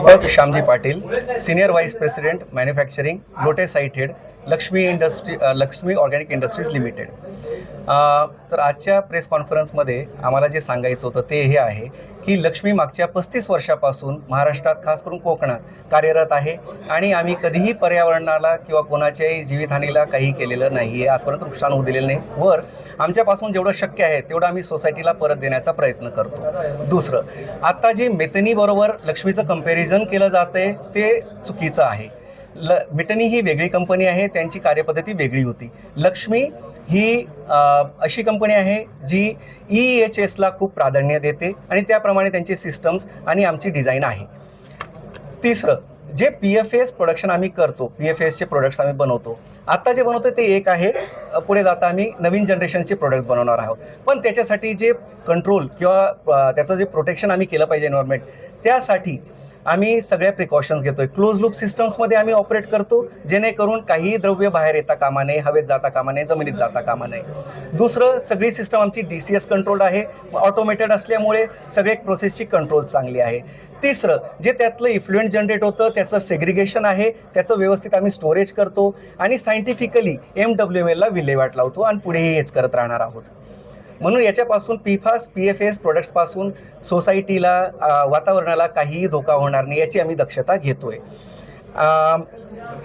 Deepak Shyamji Patil, senior vice president manufacturing, Lote साइटेड, Laxmi organic industries limited. तर आजच्या प्रेस कॉन्फरन्समध्ये आम्हाला जे सांगायचं होतं ते हे आहे की लक्ष्मी मागच्या 35 वर्षापासून महाराष्ट्रात, खास करून कोकणात कार्यरत आहे आणि आम्ही कधीही पर्यावरणाला किंवा कोणाच्याही जीवितहानीला काही केलेलं नाही आहे, आजपर्यंत नुकसान होऊ दिलेलं नाही. वर आमच्यापासून जेवढं शक्य आहे तेवढं आम्ही सोसायटीला परत देण्याचा प्रयत्न करतो. दुसरं, आता जे मेटनीबरोबर लक्ष्मीचं कंपॅरिझन केलं जातं आहे ते चुकीचं आहे. मिटनी ही वेगळी कंपनी आहे, त्यांची कार्यपद्धती वेगळी होती. लक्ष्मी ही अशी कंपनी आहे जी EHSला खूप प्राधान्य देते आणि त्याप्रमाणे त्यांची सिस्टम्स आणि आमची डिझाईन आहे. तिसरं, जे PFAS प्रोडक्शन आम्ही करतो, PFASचे प्रोडक्ट्स आम्ही बनवतो. आत्ता जे बनवतो ते एक आहे, पुढे जाता आम्ही नवीन जनरेशनचे प्रोडक्ट्स बनवणार आहोत. पण त्याच्यासाठी जे कंट्रोल किंवा त्याचं जे प्रोटेक्शन आम्ही केलं पाहिजे एन्व्हायरमेंट, त्यासाठी आम्ही सगळ्या प्रिकॉशन्स घेतो आहे. क्लोज लूप सिस्टम्समध्ये आम्ही ऑपरेट करतो, जेणेकरून काहीही द्रव्य बाहेर येता कामा नये, हवेत जाता कामा नये, जमिनीत जाता कामा नये. दुसरं, सगळी सिस्टम आमची DCS कंट्रोल्ड आहे, ऑटोमेटेड असल्यामुळे सगळे प्रोसेसची कंट्रोल चांगली आहे. तिसरं, जे त्यातलं इफ्लुएंट जनरेट होतं त्याचं सेग्रिगेशन आहे, त्याचं व्यवस्थित आम्ही स्टोरेज करतो आणि सायंटिफिकली MWMLला विल्हेवाट लावतो आणि पुढेही हेच करत राहणार आहोत. म्हणून याच्यापासून PFAS प्रोडक्ट्सपासून सोसायटीला, वातावरणाला काहीही धोका होणार नाही याची आम्ही दक्षता घेतोय.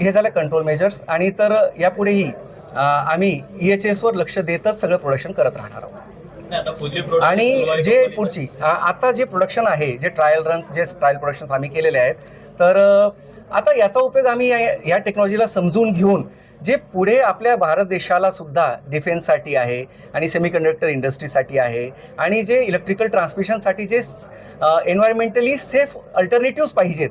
हे झालं कंट्रोल मेजर्स. आणि तर यापुढेही आम्ही EHSवर लक्ष देतच सगळं प्रोडक्शन करत राहणार आहोत. आणि जे पुढची आता जे प्रोडक्शन आहे, जे ट्रायल प्रोडक्शन्स आम्ही केलेले आहेत, तर आता याचा उपयोग आम्ही या टेक्नॉलॉजीला समजून घेऊन जे पुढे आपल्या भारत देशाला सुद्धा डिफेन्ससाठी आहे आणि सेमीकंडक्टर इंडस्ट्रीसाठी आहे आणि जे इलेक्ट्रिकल ट्रान्समिशनसाठी जे एन्व्हायरमेंटली सेफ अल्टरनेटिव्स पाहिजेत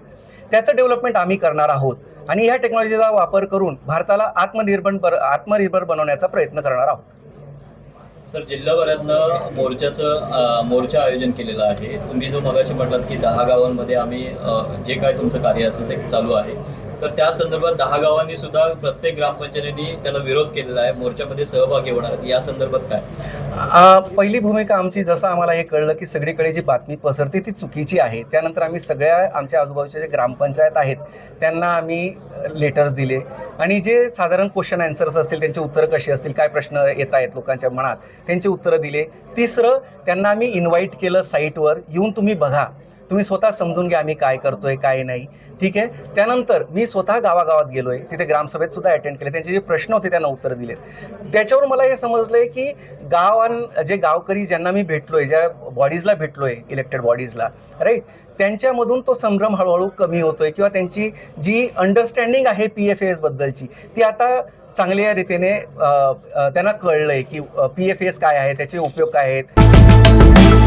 त्याचं डेव्हलपमेंट आम्ही करणार आहोत आणि ह्या टेक्नॉलॉजीचा वापर करून भारताला आत्मनिर्भर बनवण्याचा प्रयत्न करणार आहोत. सर, जिल्हाभरातनं मोर्चा आयोजन केलेला आहे. तुम्ही जो मगाशी म्हटलात की 10 गावांमध्ये आम्ही जे काय तुमचं कार्य असेल ते चालू आहे, तर त्या संदर्भात 10 गावांनी सुद्धा प्रत्येक ग्रामपंचायतीने त्याला विरोध केलेला आहे, मोर्चामध्ये सहभागी होणार आहेत. या संदर्भात काय पहिली भूमिका आमची, जसं आम्हाला हे कळलं की सगळीकडे जी बातमी पसरते ती चुकीची आहे, त्यानंतर आम्ही सगळ्या आमच्या आजूबाजूच्या जे ग्रामपंचायत आहेत त्यांना आम्ही लेटर्स दिले आणि जे साधारण क्वेश्चन आन्सर्स असतील त्यांची उत्तरं कशी असतील, काय प्रश्न येत आहेत लोकांच्या मनात, त्यांची उत्तरं दिले. तिसरं, त्यांना आम्ही इन्व्हाइट केलं साईटवर, येऊन तुम्ही बघा, तुम्ही स्वतः समजून घ्या आम्ही काय करतोय काय नाही, ठीक आहे. त्यानंतर मी स्वतः गावागावात गेलो आहे, तिथे ग्रामसभेत सुद्धा अटेंड केले, त्यांचे जे प्रश्न होते त्यांना उत्तरं दिलेत. त्याच्यावर मला हे समजलं की जे गावकरी ज्यांना मी भेटलोय, ज्या बॉडीजला भेटलोय, इलेक्टेड बॉडीजला, राईट, त्यांच्यामधून तो संभ्रम हळूहळू कमी होतोय किंवा त्यांची जी अंडरस्टँडिंग आहे PFAS बद्दलची ती आता चांगल्या रीतीने त्यांना कळलंय की PFAS काय आहे, त्याचे उपयोग काय आहेत.